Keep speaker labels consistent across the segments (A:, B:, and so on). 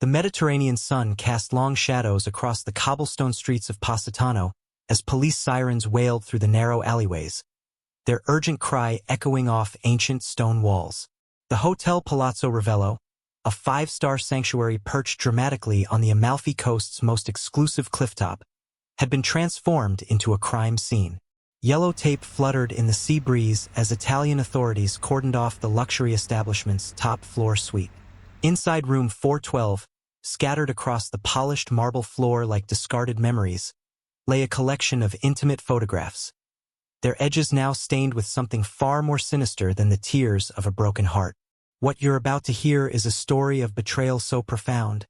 A: The Mediterranean sun cast long shadows across the cobblestone streets of Positano as police sirens wailed through the narrow alleyways, their urgent cry echoing off ancient stone walls. The Hotel Palazzo Ravello, a five-star sanctuary perched dramatically on the Amalfi Coast's most exclusive clifftop, had been transformed into a crime scene. Yellow tape fluttered in the sea breeze as Italian authorities cordoned off the luxury establishment's top-floor suite. Inside room 412, scattered across the polished marble floor like discarded memories, lay a collection of intimate photographs, their edges now stained with something far more sinister than the tears of a broken heart. What you're about to hear is a story of betrayal so profound.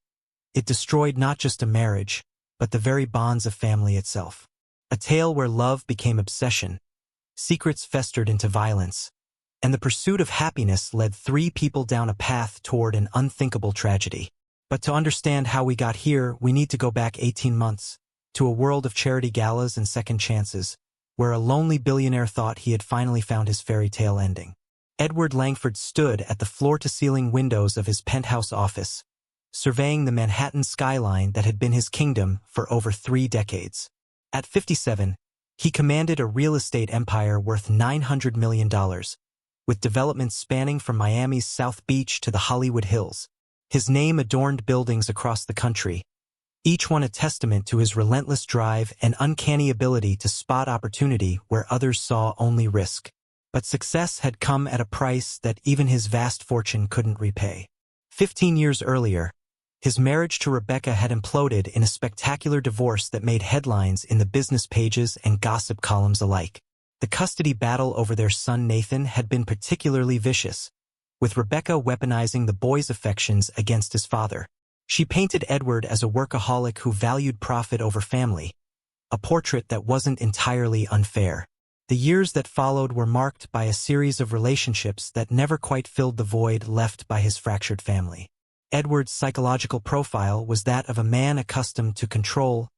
A: It destroyed not just a marriage, but the very bonds of family itself. A tale where love became obsession, secrets festered into violence, and the pursuit of happiness led three people down a path toward an unthinkable tragedy. But to understand how we got here, we need to go back 18 months, to a world of charity galas and second chances, where a lonely billionaire thought he had finally found his fairy tale ending. Edward Langford stood at the floor-to-ceiling windows of his penthouse office, surveying the Manhattan skyline that had been his kingdom for over 3 decades. At 57, he commanded a real estate empire worth $900 million, with developments spanning from Miami's South Beach to the Hollywood Hills. His name adorned buildings across the country, each one a testament to his relentless drive and uncanny ability to spot opportunity where others saw only risk. But success had come at a price that even his vast fortune couldn't repay. 15 years earlier, his marriage to Rebecca had imploded in a spectacular divorce that made headlines in the business pages and gossip columns alike. The custody battle over their son Nathan had been particularly vicious, with Rebecca weaponizing the boy's affections against his father. She painted Edward as a workaholic who valued profit over family, a portrait that wasn't entirely unfair. The years that followed were marked by a series of relationships that never quite filled the void left by his fractured family. Edward's psychological profile was that of a man accustomed to control,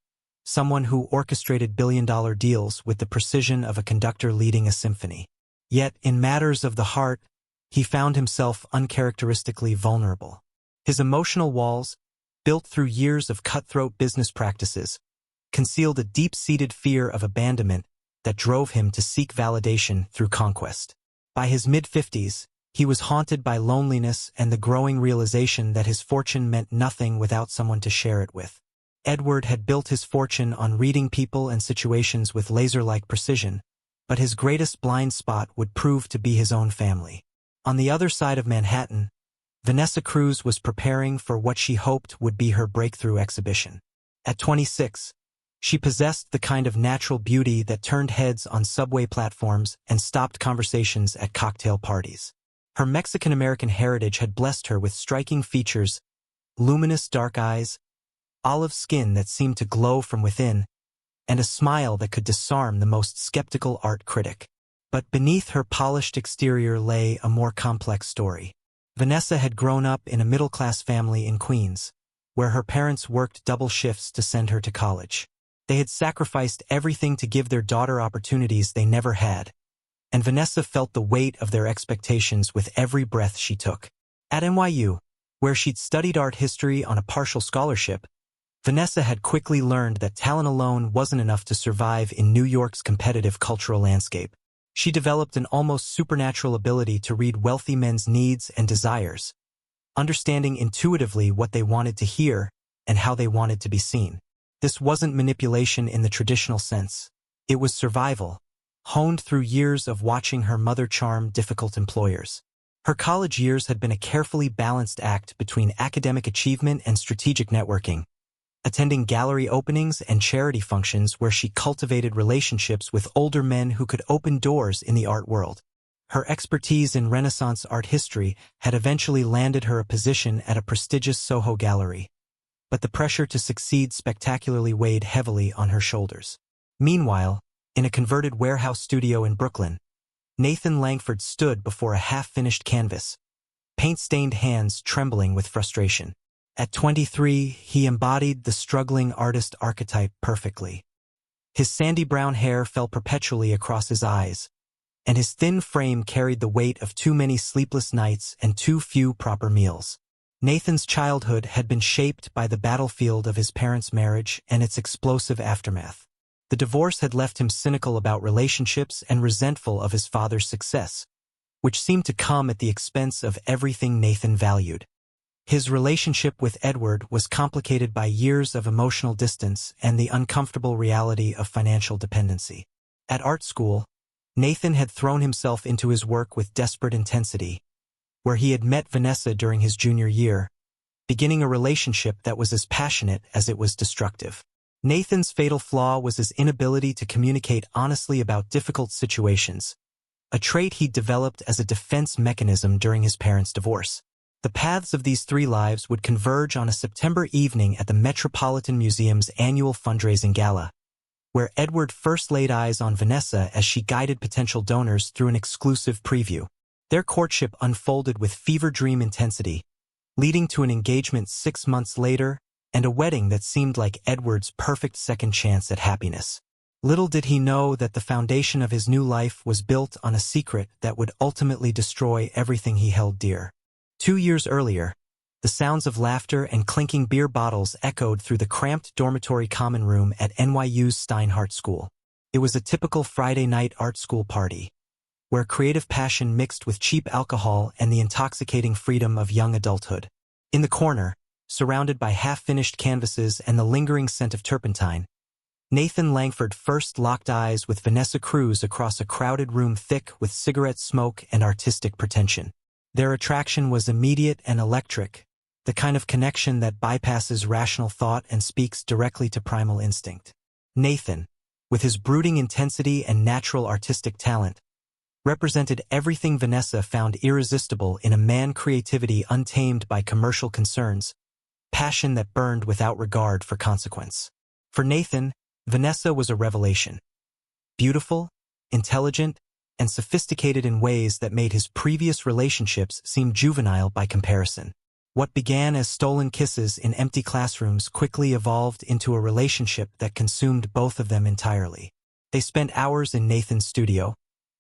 A: someone who orchestrated billion-dollar deals with the precision of a conductor leading a symphony. Yet, in matters of the heart, he found himself uncharacteristically vulnerable. His emotional walls, built through years of cutthroat business practices, concealed a deep-seated fear of abandonment that drove him to seek validation through conquest. By his mid-50s, he was haunted by loneliness and the growing realization that his fortune meant nothing without someone to share it with. Edward had built his fortune on reading people and situations with laser-like precision, but his greatest blind spot would prove to be his own family. On the other side of Manhattan, Vanessa Cruz was preparing for what she hoped would be her breakthrough exhibition. At 26, she possessed the kind of natural beauty that turned heads on subway platforms and stopped conversations at cocktail parties. Her Mexican-American heritage had blessed her with striking features, luminous dark eyes, olive skin that seemed to glow from within, and a smile that could disarm the most skeptical art critic. But beneath her polished exterior lay a more complex story. Vanessa had grown up in a middle-class family in Queens, where her parents worked double shifts to send her to college. They had sacrificed everything to give their daughter opportunities they never had, and Vanessa felt the weight of their expectations with every breath she took. At NYU, where she'd studied art history on a partial scholarship, Vanessa had quickly learned that talent alone wasn't enough to survive in New York's competitive cultural landscape. She developed an almost supernatural ability to read wealthy men's needs and desires, understanding intuitively what they wanted to hear and how they wanted to be seen. This wasn't manipulation in the traditional sense. It was survival, honed through years of watching her mother charm difficult employers. Her college years had been a carefully balanced act between academic achievement and strategic networking, attending gallery openings and charity functions where she cultivated relationships with older men who could open doors in the art world. Her expertise in Renaissance art history had eventually landed her a position at a prestigious Soho gallery, but the pressure to succeed spectacularly weighed heavily on her shoulders. Meanwhile, in a converted warehouse studio in Brooklyn, Nathan Langford stood before a half-finished canvas, paint-stained hands trembling with frustration. At 23, he embodied the struggling artist archetype perfectly. His sandy brown hair fell perpetually across his eyes, and his thin frame carried the weight of too many sleepless nights and too few proper meals. Nathan's childhood had been shaped by the battlefield of his parents' marriage and its explosive aftermath. The divorce had left him cynical about relationships and resentful of his father's success, which seemed to come at the expense of everything Nathan valued. His relationship with Edward was complicated by years of emotional distance and the uncomfortable reality of financial dependency. At art school, Nathan had thrown himself into his work with desperate intensity, where he had met Vanessa during his junior year, beginning a relationship that was as passionate as it was destructive. Nathan's fatal flaw was his inability to communicate honestly about difficult situations, a trait he'd developed as a defense mechanism during his parents' divorce. The paths of these three lives would converge on a September evening at the Metropolitan Museum's annual fundraising gala, where Edward first laid eyes on Vanessa as she guided potential donors through an exclusive preview. Their courtship unfolded with fever dream intensity, leading to an engagement 6 months later and a wedding that seemed like Edward's perfect second chance at happiness. Little did he know that the foundation of his new life was built on a secret that would ultimately destroy everything he held dear. 2 years earlier, the sounds of laughter and clinking beer bottles echoed through the cramped dormitory common room at NYU's Steinhardt School. It was a typical Friday night art school party, where creative passion mixed with cheap alcohol and the intoxicating freedom of young adulthood. In the corner, surrounded by half-finished canvases and the lingering scent of turpentine, Nathan Langford first locked eyes with Vanessa Cruz across a crowded room thick with cigarette smoke and artistic pretension. Their attraction was immediate and electric, the kind of connection that bypasses rational thought and speaks directly to primal instinct. Nathan, with his brooding intensity and natural artistic talent, represented everything Vanessa found irresistible in a man creativity untamed by commercial concerns, passion that burned without regard for consequence. For Nathan, Vanessa was a revelation. Beautiful, intelligent, and sophisticated in ways that made his previous relationships seem juvenile by comparison. What began as stolen kisses in empty classrooms quickly evolved into a relationship that consumed both of them entirely. They spent hours in Nathan's studio,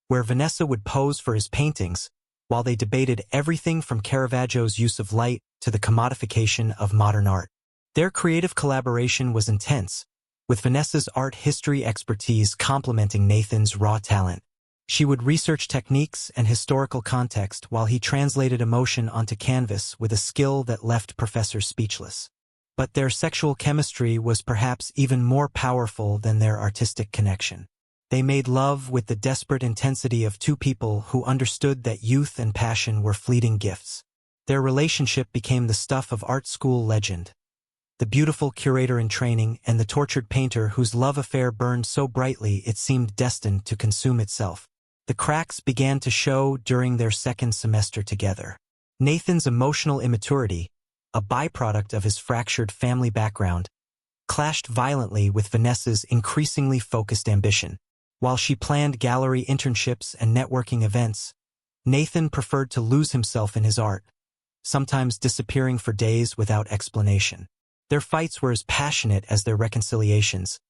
A: where Vanessa would pose for his paintings, while they debated everything from Caravaggio's use of light to the commodification of modern art. Their creative collaboration was intense, with Vanessa's art history expertise complementing Nathan's raw talent. She would research techniques and historical context while he translated emotion onto canvas with a skill that left professors speechless. But their sexual chemistry was perhaps even more powerful than their artistic connection. They made love with the desperate intensity of two people who understood that youth and passion were fleeting gifts. Their relationship became the stuff of art school legend. The beautiful curator in training and the tortured painter whose love affair burned so brightly it seemed destined to consume itself. The cracks began to show during their second semester together. Nathan's emotional immaturity, a byproduct of his fractured family background, clashed violently with Vanessa's increasingly focused ambition. While she planned gallery internships and networking events, Nathan preferred to lose himself in his art, sometimes disappearing for days without explanation. Their fights were as passionate as their reconciliations,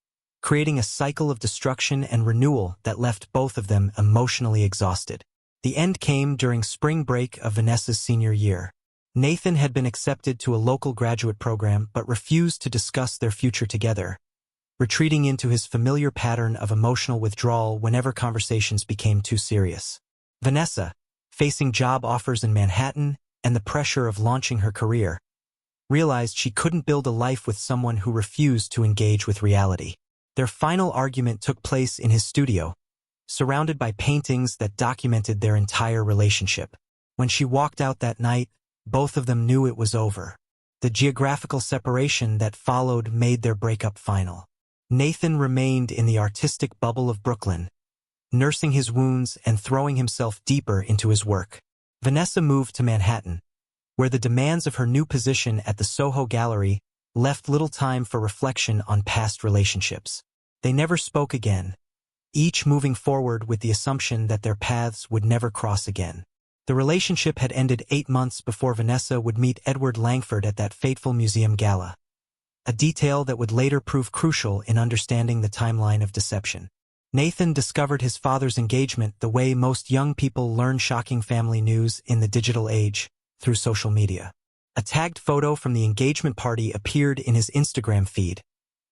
A: creating a cycle of destruction and renewal that left both of them emotionally exhausted. The end came during spring break of Vanessa's senior year. Nathan had been accepted to a local graduate program but refused to discuss their future together, retreating into his familiar pattern of emotional withdrawal whenever conversations became too serious. Vanessa, facing job offers in Manhattan and the pressure of launching her career, realized she couldn't build a life with someone who refused to engage with reality. Their final argument took place in his studio, surrounded by paintings that documented their entire relationship. When she walked out that night, both of them knew it was over. The geographical separation that followed made their breakup final. Nathan remained in the artistic bubble of Brooklyn, nursing his wounds and throwing himself deeper into his work. Vanessa moved to Manhattan, where the demands of her new position at the Soho Gallery left little time for reflection on past relationships. They never spoke again, each moving forward with the assumption that their paths would never cross again. The relationship had ended 8 months before Vanessa would meet Edward Langford at that fateful museum gala, a detail that would later prove crucial in understanding the timeline of deception. Nathan discovered his father's engagement the way most young people learn shocking family news in the digital age, through social media. A tagged photo from the engagement party appeared in his Instagram feed,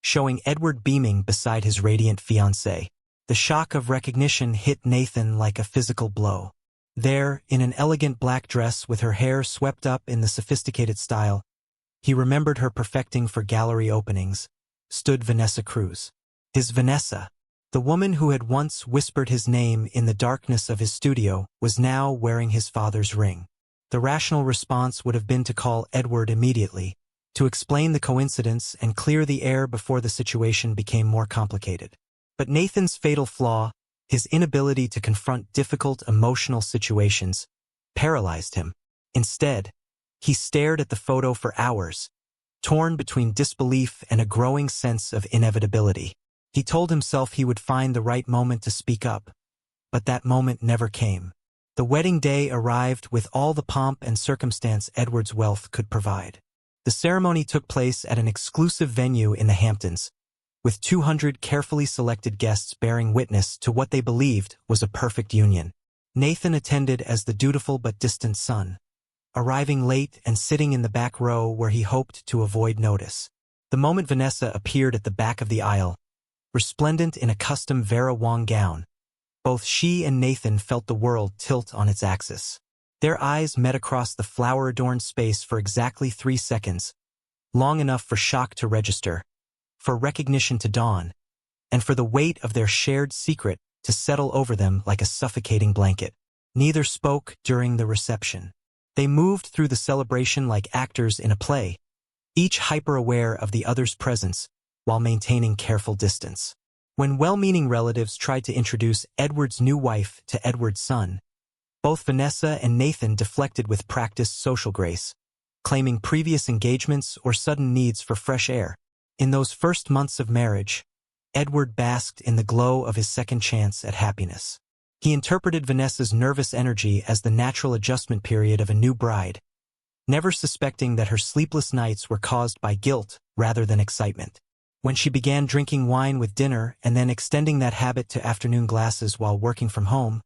A: showing Edward beaming beside his radiant fiancée. The shock of recognition hit Nathan like a physical blow. There, in an elegant black dress with her hair swept up in the sophisticated style, he remembered her perfecting for gallery openings, stood Vanessa Cruz. His Vanessa, the woman who had once whispered his name in the darkness of his studio, was now wearing his father's ring. The rational response would have been to call Edward immediately, to explain the coincidence and clear the air before the situation became more complicated. But Nathan's fatal flaw, his inability to confront difficult emotional situations, paralyzed him. Instead, he stared at the photo for hours, torn between disbelief and a growing sense of inevitability. He told himself he would find the right moment to speak up, but that moment never came. The wedding day arrived with all the pomp and circumstance Edward's wealth could provide. The ceremony took place at an exclusive venue in the Hamptons, with 200 carefully selected guests bearing witness to what they believed was a perfect union. Nathan attended as the dutiful but distant son, arriving late and sitting in the back row where he hoped to avoid notice. The moment Vanessa appeared at the back of the aisle, resplendent in a custom Vera Wang gown, both she and Nathan felt the world tilt on its axis. Their eyes met across the flower-adorned space for exactly 3 seconds, long enough for shock to register, for recognition to dawn, and for the weight of their shared secret to settle over them like a suffocating blanket. Neither spoke during the reception. They moved through the celebration like actors in a play, each hyper-aware of the other's presence while maintaining careful distance. When well-meaning relatives tried to introduce Edward's new wife to Edward's son, both Vanessa and Nathan deflected with practiced social grace, claiming previous engagements or sudden needs for fresh air. In those first months of marriage, Edward basked in the glow of his second chance at happiness. He interpreted Vanessa's nervous energy as the natural adjustment period of a new bride, never suspecting that her sleepless nights were caused by guilt rather than excitement. When she began drinking wine with dinner and then extending that habit to afternoon glasses while working from home,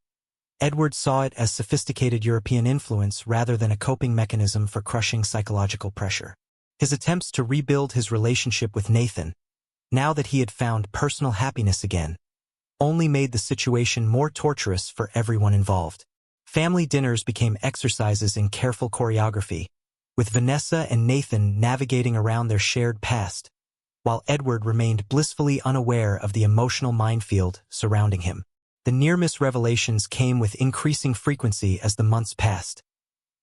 A: Edward saw it as sophisticated European influence rather than a coping mechanism for crushing psychological pressure. His attempts to rebuild his relationship with Nathan, now that he had found personal happiness again, only made the situation more torturous for everyone involved. Family dinners became exercises in careful choreography, with Vanessa and Nathan navigating around their shared past, while Edward remained blissfully unaware of the emotional minefield surrounding him. The near-miss revelations came with increasing frequency as the months passed,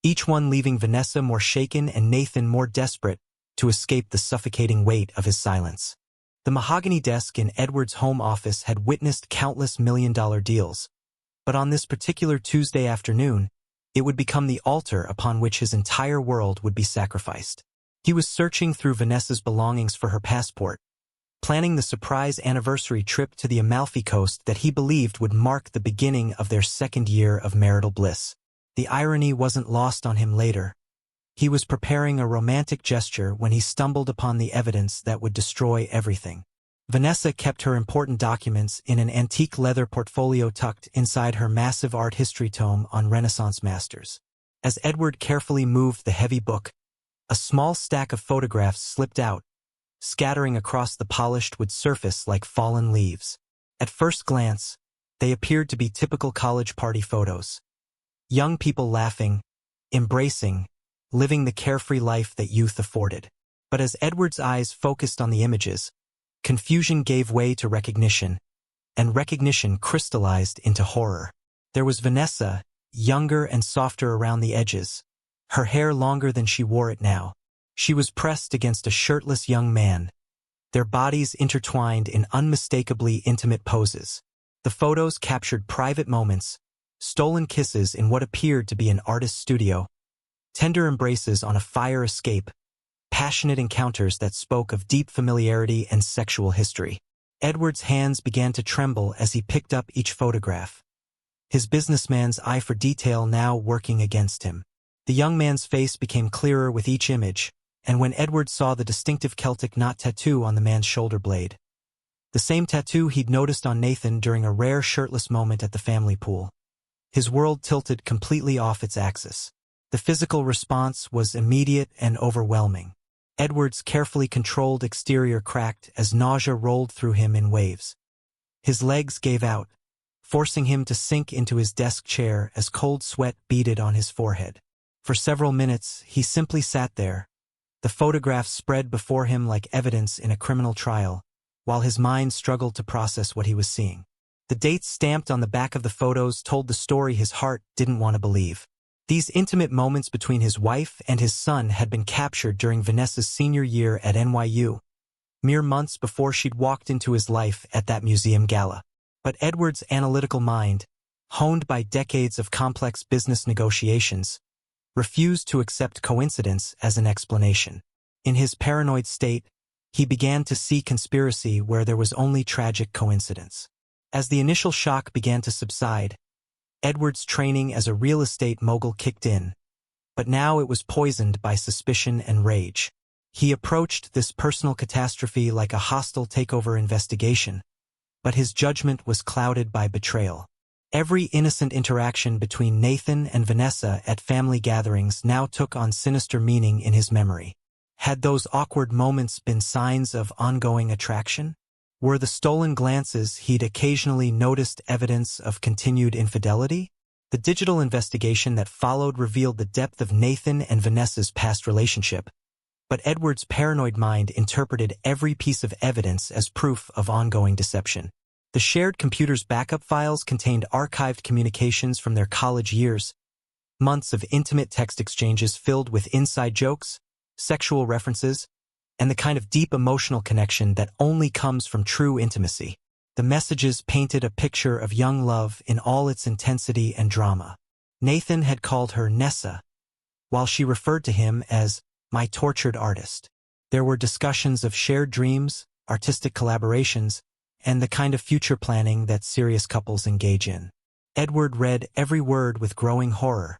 A: each one leaving Vanessa more shaken and Nathan more desperate to escape the suffocating weight of his silence. The mahogany desk in Edward's home office had witnessed countless million-dollar deals, but on this particular Tuesday afternoon, it would become the altar upon which his entire world would be sacrificed. He was searching through Vanessa's belongings for her passport, planning the surprise anniversary trip to the Amalfi Coast that he believed would mark the beginning of their second year of marital bliss. The irony wasn't lost on him later. He was preparing a romantic gesture when he stumbled upon the evidence that would destroy everything. Vanessa kept her important documents in an antique leather portfolio tucked inside her massive art history tome on Renaissance masters. As Edward carefully moved the heavy book, a small stack of photographs slipped out, scattering across the polished wood surface like fallen leaves. At first glance, they appeared to be typical college party photos. Young people laughing, embracing, living the carefree life that youth afforded. But as Edward's eyes focused on the images, confusion gave way to recognition, and recognition crystallized into horror. There was Vanessa, younger and softer around the edges, her hair longer than she wore it now. She was pressed against a shirtless young man, their bodies intertwined in unmistakably intimate poses. The photos captured private moments, stolen kisses in what appeared to be an artist's studio, tender embraces on a fire escape, passionate encounters that spoke of deep familiarity and sexual history. Edward's hands began to tremble as he picked up each photograph, his businessman's eye for detail now working against him. The young man's face became clearer with each image, and when Edward saw the distinctive Celtic knot tattoo on the man's shoulder blade, the same tattoo he'd noticed on Nathan during a rare shirtless moment at the family pool, his world tilted completely off its axis. The physical response was immediate and overwhelming. Edward's carefully controlled exterior cracked as nausea rolled through him in waves. His legs gave out, forcing him to sink into his desk chair as cold sweat beaded on his forehead. For several minutes, he simply sat there, the photographs spread before him like evidence in a criminal trial, while his mind struggled to process what he was seeing. The dates stamped on the back of the photos told the story his heart didn't want to believe. These intimate moments between his wife and his son had been captured during Vanessa's senior year at NYU, mere months before she'd walked into his life at that museum gala. But Edward's analytical mind, honed by decades of complex business negotiations, refused to accept coincidence as an explanation. In his paranoid state, he began to see conspiracy where there was only tragic coincidence. As the initial shock began to subside, Edward's training as a real estate mogul kicked in, but now it was poisoned by suspicion and rage. He approached this personal catastrophe like a hostile takeover investigation, but his judgment was clouded by betrayal. Every innocent interaction between Nathan and Vanessa at family gatherings now took on sinister meaning in his memory. Had those awkward moments been signs of ongoing attraction? Were the stolen glances he'd occasionally noticed evidence of continued infidelity? The digital investigation that followed revealed the depth of Nathan and Vanessa's past relationship, but Edward's paranoid mind interpreted every piece of evidence as proof of ongoing deception. The shared computer's backup files contained archived communications from their college years, months of intimate text exchanges filled with inside jokes, sexual references, and the kind of deep emotional connection that only comes from true intimacy. The messages painted a picture of young love in all its intensity and drama. Nathan had called her Nessa, while she referred to him as my tortured artist. There were discussions of shared dreams, artistic collaborations, and the kind of future planning that serious couples engage in. Edward read every word with growing horror,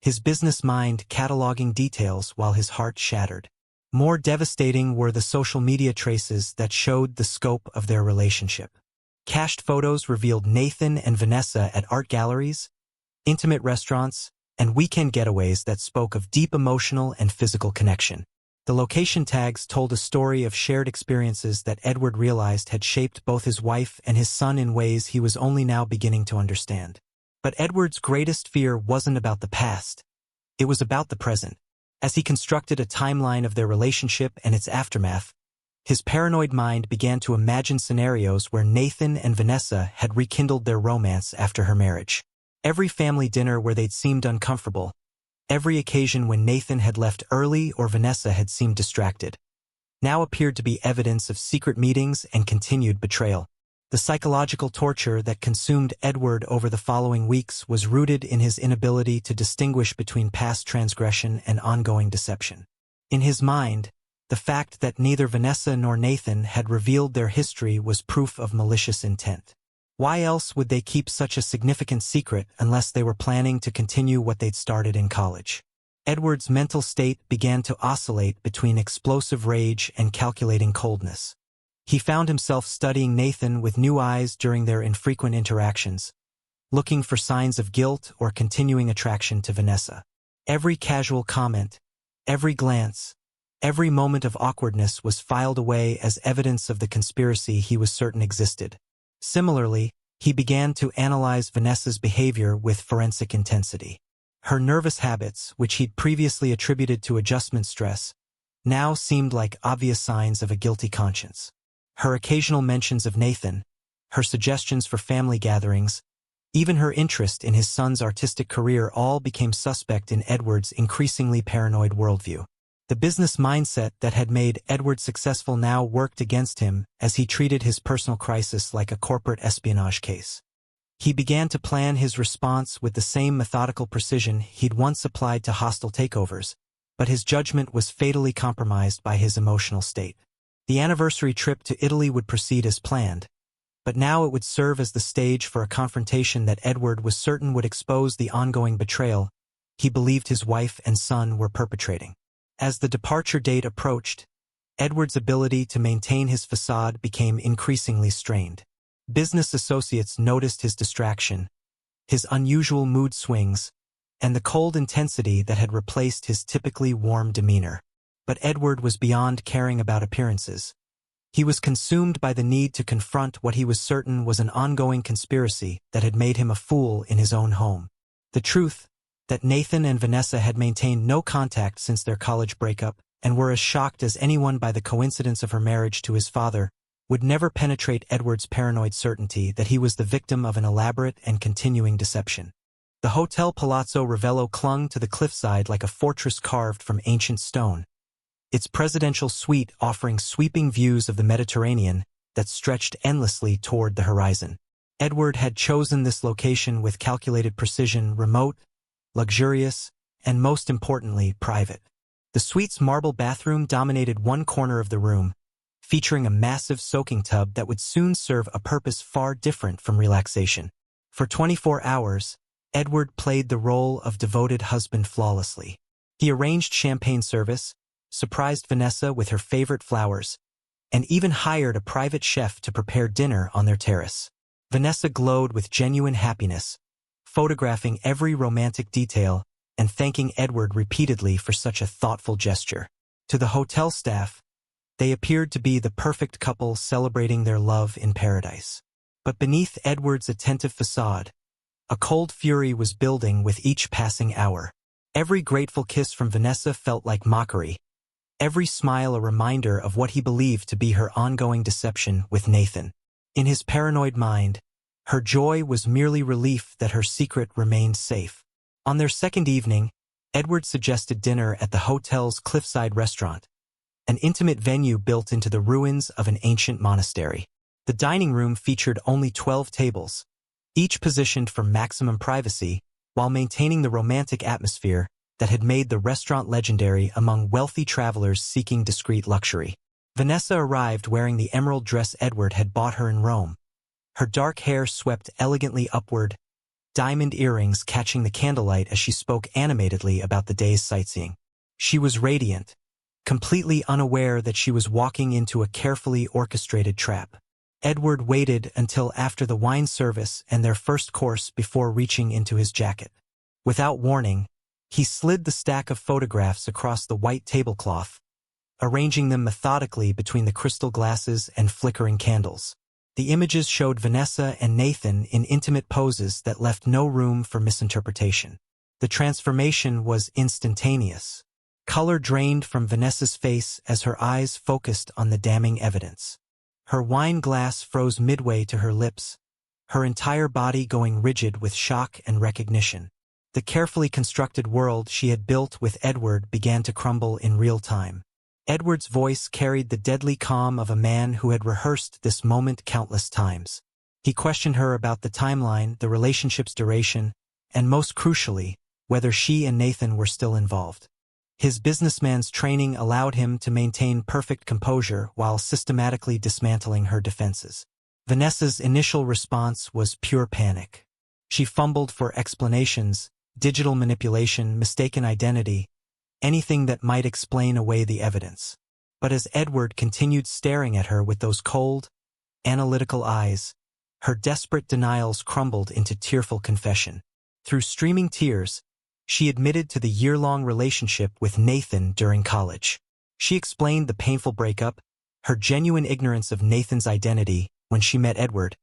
A: his business mind cataloging details while his heart shattered. More devastating were the social media traces that showed the scope of their relationship. Cached photos revealed Nathan and Vanessa at art galleries, intimate restaurants, and weekend getaways that spoke of deep emotional and physical connection. The location tags told a story of shared experiences that Edward realized had shaped both his wife and his son in ways he was only now beginning to understand. But Edward's greatest fear wasn't about the past. It was about the present. As he constructed a timeline of their relationship and its aftermath, his paranoid mind began to imagine scenarios where Nathan and Vanessa had rekindled their romance after her marriage. Every family dinner where they'd seemed uncomfortable, every occasion when Nathan had left early or Vanessa had seemed distracted, now appeared to be evidence of secret meetings and continued betrayal. The psychological torture that consumed Edward over the following weeks was rooted in his inability to distinguish between past transgression and ongoing deception. In his mind, the fact that neither Vanessa nor Nathan had revealed their history was proof of malicious intent. Why else would they keep such a significant secret unless they were planning to continue what they'd started in college? Edward's mental state began to oscillate between explosive rage and calculating coldness. He found himself studying Nathan with new eyes during their infrequent interactions, looking for signs of guilt or continuing attraction to Vanessa. Every casual comment, every glance, every moment of awkwardness was filed away as evidence of the conspiracy he was certain existed. Similarly, he began to analyze Vanessa's behavior with forensic intensity. Her nervous habits, which he'd previously attributed to adjustment stress, now seemed like obvious signs of a guilty conscience. Her occasional mentions of Nathan, her suggestions for family gatherings, even her interest in his son's artistic career all became suspect in Edward's increasingly paranoid worldview. The business mindset that had made Edward successful now worked against him as he treated his personal crisis like a corporate espionage case. He began to plan his response with the same methodical precision he'd once applied to hostile takeovers, but his judgment was fatally compromised by his emotional state. The anniversary trip to Italy would proceed as planned, but now it would serve as the stage for a confrontation that Edward was certain would expose the ongoing betrayal he believed his wife and son were perpetrating. As the departure date approached, Edward's ability to maintain his facade became increasingly strained. Business associates noticed his distraction, his unusual mood swings, and the cold intensity that had replaced his typically warm demeanor. But Edward was beyond caring about appearances. He was consumed by the need to confront what he was certain was an ongoing conspiracy that had made him a fool in his own home. The truth, that Nathan and Vanessa had maintained no contact since their college breakup, and were as shocked as anyone by the coincidence of her marriage to his father, would never penetrate Edward's paranoid certainty that he was the victim of an elaborate and continuing deception. The Hotel Palazzo Ravello clung to the cliffside like a fortress carved from ancient stone, its presidential suite offering sweeping views of the Mediterranean that stretched endlessly toward the horizon. Edward had chosen this location with calculated precision, remote, luxurious, and most importantly, private. The suite's marble bathroom dominated one corner of the room, featuring a massive soaking tub that would soon serve a purpose far different from relaxation. For 24 hours, Edward played the role of devoted husband flawlessly. He arranged champagne service, surprised Vanessa with her favorite flowers, and even hired a private chef to prepare dinner on their terrace. Vanessa glowed with genuine happiness, photographing every romantic detail and thanking Edward repeatedly for such a thoughtful gesture. To the hotel staff, they appeared to be the perfect couple celebrating their love in paradise. But beneath Edward's attentive facade, a cold fury was building with each passing hour. Every grateful kiss from Vanessa felt like mockery, every smile a reminder of what he believed to be her ongoing deception with Nathan. In his paranoid mind, her joy was merely relief that her secret remained safe. On their second evening, Edward suggested dinner at the hotel's cliffside restaurant, an intimate venue built into the ruins of an ancient monastery. The dining room featured only 12 tables, each positioned for maximum privacy while maintaining the romantic atmosphere that had made the restaurant legendary among wealthy travelers seeking discreet luxury. Vanessa arrived wearing the emerald dress Edward had bought her in Rome, her dark hair swept elegantly upward, diamond earrings catching the candlelight as she spoke animatedly about the day's sightseeing. She was radiant, completely unaware that she was walking into a carefully orchestrated trap. Edward waited until after the wine service and their first course before reaching into his jacket. Without warning, he slid the stack of photographs across the white tablecloth, arranging them methodically between the crystal glasses and flickering candles. The images showed Vanessa and Nathan in intimate poses that left no room for misinterpretation. The transformation was instantaneous. Color drained from Vanessa's face as her eyes focused on the damning evidence. Her wine glass froze midway to her lips, her entire body going rigid with shock and recognition. The carefully constructed world she had built with Edward began to crumble in real time. Edward's voice carried the deadly calm of a man who had rehearsed this moment countless times. He questioned her about the timeline, the relationship's duration, and most crucially, whether she and Nathan were still involved. His businessman's training allowed him to maintain perfect composure while systematically dismantling her defenses. Vanessa's initial response was pure panic. She fumbled for explanations, digital manipulation, mistaken identity, anything that might explain away the evidence. But as Edward continued staring at her with those cold, analytical eyes, her desperate denials crumbled into tearful confession. Through streaming tears, she admitted to the year-long relationship with Nathan during college. She explained the painful breakup, her genuine ignorance of Nathan's identity when she met Edward,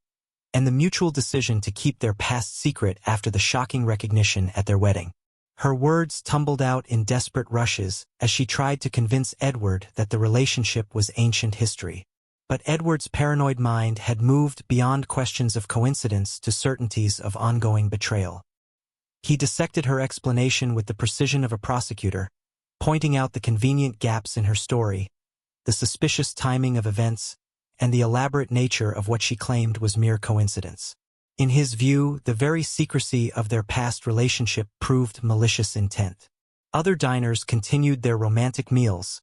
A: and the mutual decision to keep their past secret after the shocking recognition at their wedding. Her words tumbled out in desperate rushes as she tried to convince Edward that the relationship was ancient history. But Edward's paranoid mind had moved beyond questions of coincidence to certainties of ongoing betrayal. He dissected her explanation with the precision of a prosecutor, pointing out the convenient gaps in her story, the suspicious timing of events, and the elaborate nature of what she claimed was mere coincidence. In his view, the very secrecy of their past relationship proved malicious intent. Other diners continued their romantic meals,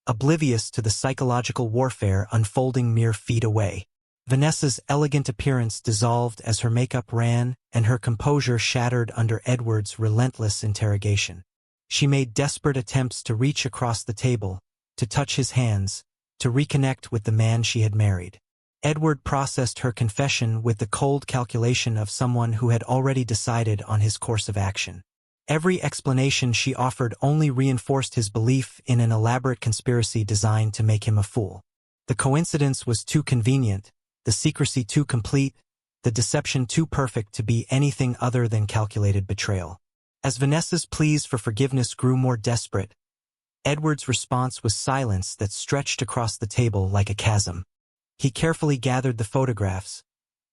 A: oblivious to the psychological warfare unfolding mere feet away. Vanessa's elegant appearance dissolved as her makeup ran and her composure shattered under Edward's relentless interrogation. She made desperate attempts to reach across the table, to touch his hands, to reconnect with the man she had married. Edward processed her confession with the cold calculation of someone who had already decided on his course of action. Every explanation she offered only reinforced his belief in an elaborate conspiracy designed to make him a fool. The coincidence was too convenient, the secrecy too complete, the deception too perfect to be anything other than calculated betrayal. As Vanessa's pleas for forgiveness grew more desperate, Edward's response was silence that stretched across the table like a chasm. He carefully gathered the photographs,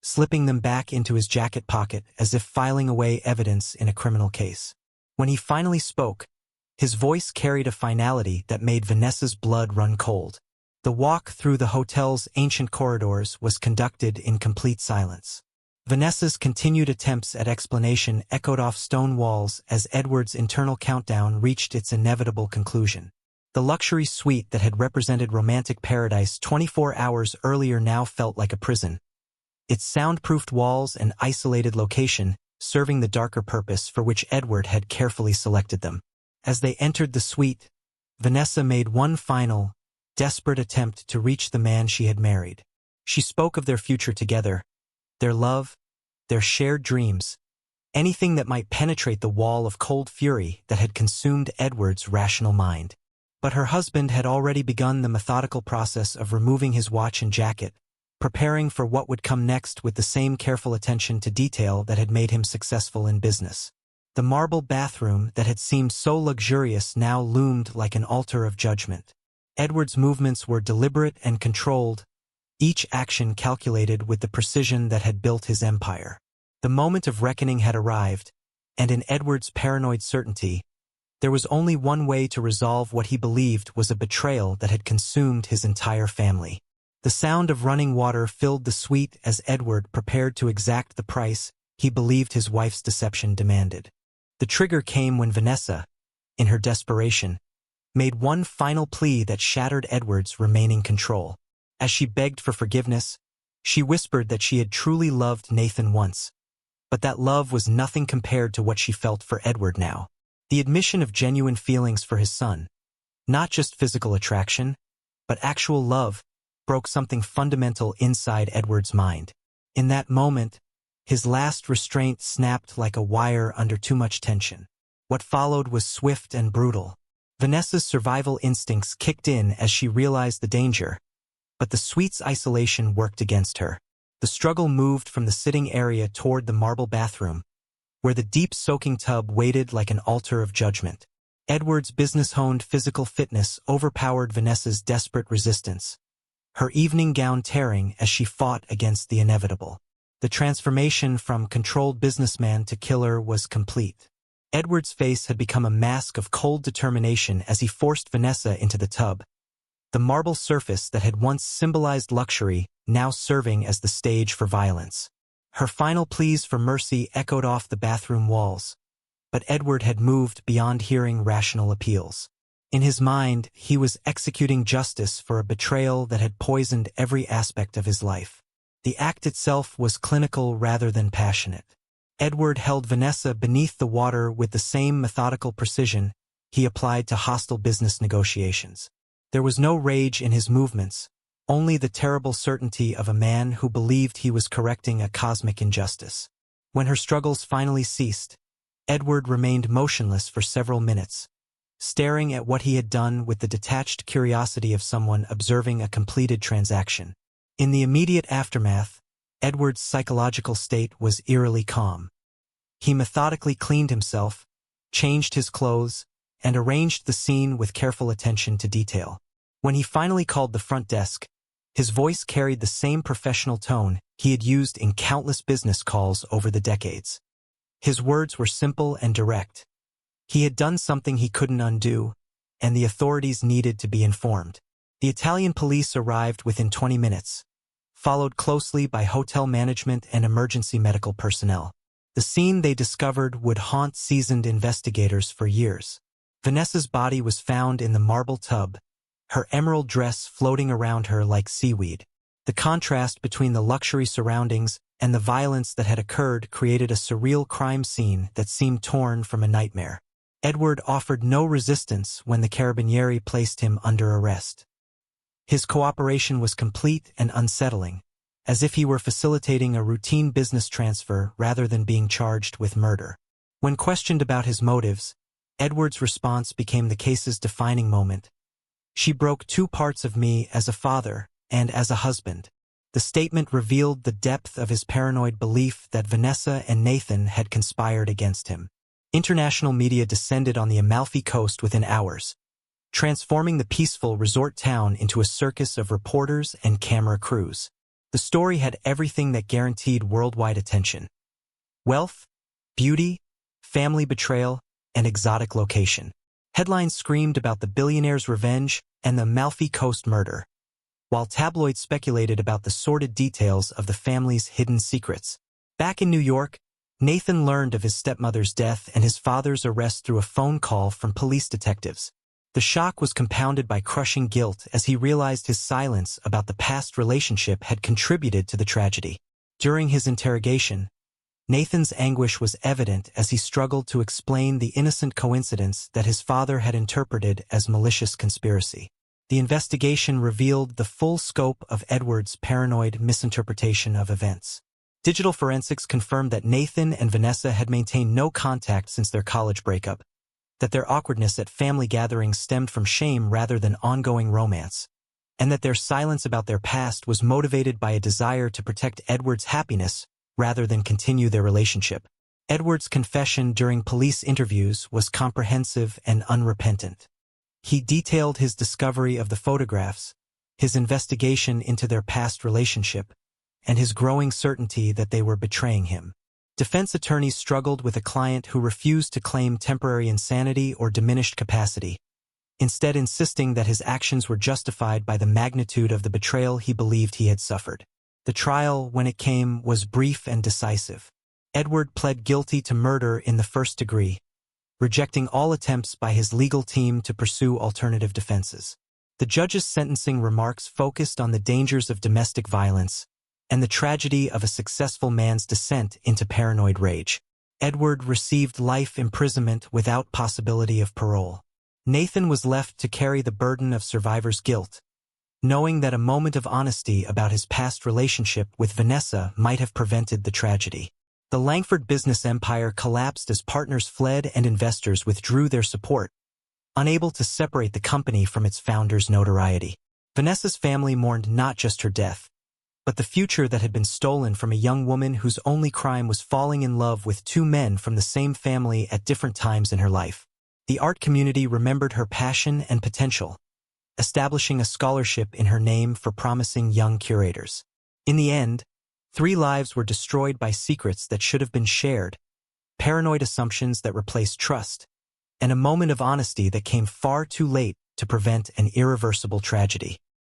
A: slipping them back into his jacket pocket as if filing away evidence in a criminal case. When he finally spoke, his voice carried a finality that made Vanessa's blood run cold. The walk through the hotel's ancient corridors was conducted in complete silence. Vanessa's continued attempts at explanation echoed off stone walls as Edward's internal countdown reached its inevitable conclusion. The luxury suite that had represented romantic paradise 24 hours earlier now felt like a prison, its soundproofed walls and isolated location serving the darker purpose for which Edward had carefully selected them. As they entered the suite, Vanessa made one final, desperate attempt to reach the man she had married. She spoke of their future together, their love, their shared dreams, anything that might penetrate the wall of cold fury that had consumed Edward's rational mind. But her husband had already begun the methodical process of removing his watch and jacket, preparing for what would come next with the same careful attention to detail that had made him successful in business. The marble bathroom that had seemed so luxurious now loomed like an altar of judgment. Edward's movements were deliberate and controlled, each action calculated with the precision that had built his empire. The moment of reckoning had arrived, and in Edward's paranoid certainty, there was only one way to resolve what he believed was a betrayal that had consumed his entire family. The sound of running water filled the suite as Edward prepared to exact the price he believed his wife's deception demanded. The trigger came when Vanessa, in her desperation, made one final plea that shattered Edward's remaining control. As she begged for forgiveness, she whispered that she had truly loved Nathan once, but that love was nothing compared to what she felt for Edward now. The admission of genuine feelings for his son, not just physical attraction, but actual love, broke something fundamental inside Edward's mind. In that moment, his last restraint snapped like a wire under too much tension. What followed was swift and brutal. Vanessa's survival instincts kicked in as she realized the danger, but the suite's isolation worked against her. The struggle moved from the sitting area toward the marble bathroom, where the deep soaking tub waited like an altar of judgment. Edward's business-honed physical fitness overpowered Vanessa's desperate resistance, her evening gown tearing as she fought against the inevitable. The transformation from controlled businessman to killer was complete. Edward's face had become a mask of cold determination as he forced Vanessa into the tub, the marble surface that had once symbolized luxury now serving as the stage for violence. Her final pleas for mercy echoed off the bathroom walls, but Edward had moved beyond hearing rational appeals. In his mind, he was executing justice for a betrayal that had poisoned every aspect of his life. The act itself was clinical rather than passionate. Edward held Vanessa beneath the water with the same methodical precision he applied to hostile business negotiations. There was no rage in his movements, only the terrible certainty of a man who believed he was correcting a cosmic injustice. When her struggles finally ceased, Edward remained motionless for several minutes, staring at what he had done with the detached curiosity of someone observing a completed transaction. In the immediate aftermath, Edward's psychological state was eerily calm. He methodically cleaned himself, changed his clothes, and arranged the scene with careful attention to detail. When he finally called the front desk, his voice carried the same professional tone he had used in countless business calls over the decades. His words were simple and direct. He had done something he couldn't undo, and the authorities needed to be informed. The Italian police arrived within 20 minutes, followed closely by hotel management and emergency medical personnel. The scene they discovered would haunt seasoned investigators for years. Vanessa's body was found in the marble tub, her emerald dress floating around her like seaweed. The contrast between the luxury surroundings and the violence that had occurred created a surreal crime scene that seemed torn from a nightmare. Edward offered no resistance when the carabinieri placed him under arrest. His cooperation was complete and unsettling, as if he were facilitating a routine business transfer rather than being charged with murder. When questioned about his motives, Edward's response became the case's defining moment. "She broke two parts of me as a father and as a husband." The statement revealed the depth of his paranoid belief that Vanessa and Nathan had conspired against him. International media descended on the Amalfi Coast within hours, transforming the peaceful resort town into a circus of reporters and camera crews. The story had everything that guaranteed worldwide attention: wealth, beauty, family betrayal, and exotic location. Headlines screamed about the billionaire's revenge and the Amalfi Coast murder, while tabloids speculated about the sordid details of the family's hidden secrets. Back in New York, Nathan learned of his stepmother's death and his father's arrest through a phone call from police detectives. The shock was compounded by crushing guilt as he realized his silence about the past relationship had contributed to the tragedy. During his interrogation, Nathan's anguish was evident as he struggled to explain the innocent coincidence that his father had interpreted as malicious conspiracy. The investigation revealed the full scope of Edward's paranoid misinterpretation of events. Digital forensics confirmed that Nathan and Vanessa had maintained no contact since their college breakup, that their awkwardness at family gatherings stemmed from shame rather than ongoing romance, and that their silence about their past was motivated by a desire to protect Edward's happiness rather than continue their relationship. Edward's confession during police interviews was comprehensive and unrepentant. He detailed his discovery of the photographs, his investigation into their past relationship, and his growing certainty that they were betraying him. Defense attorneys struggled with a client who refused to claim temporary insanity or diminished capacity, instead insisting that his actions were justified by the magnitude of the betrayal he believed he had suffered. The trial, when it came, was brief and decisive. Edward pled guilty to murder in the first degree, rejecting all attempts by his legal team to pursue alternative defenses. The judge's sentencing remarks focused on the dangers of domestic violence and the tragedy of a successful man's descent into paranoid rage. Edward received life imprisonment without possibility of parole. Nathan was left to carry the burden of survivor's guilt, knowing that a moment of honesty about his past relationship with Vanessa might have prevented the tragedy. The Langford business empire collapsed as partners fled and investors withdrew their support, unable to separate the company from its founder's notoriety. Vanessa's family mourned not just her death, but the future that had been stolen from a young woman whose only crime was falling in love with two men from the same family at different times in her life. The art community remembered her passion and potential, establishing a scholarship in her name for promising young curators. In the end, 3 lives were destroyed by secrets that should have been shared, paranoid assumptions that replaced trust, and a moment of honesty that came far too late to prevent an irreversible tragedy.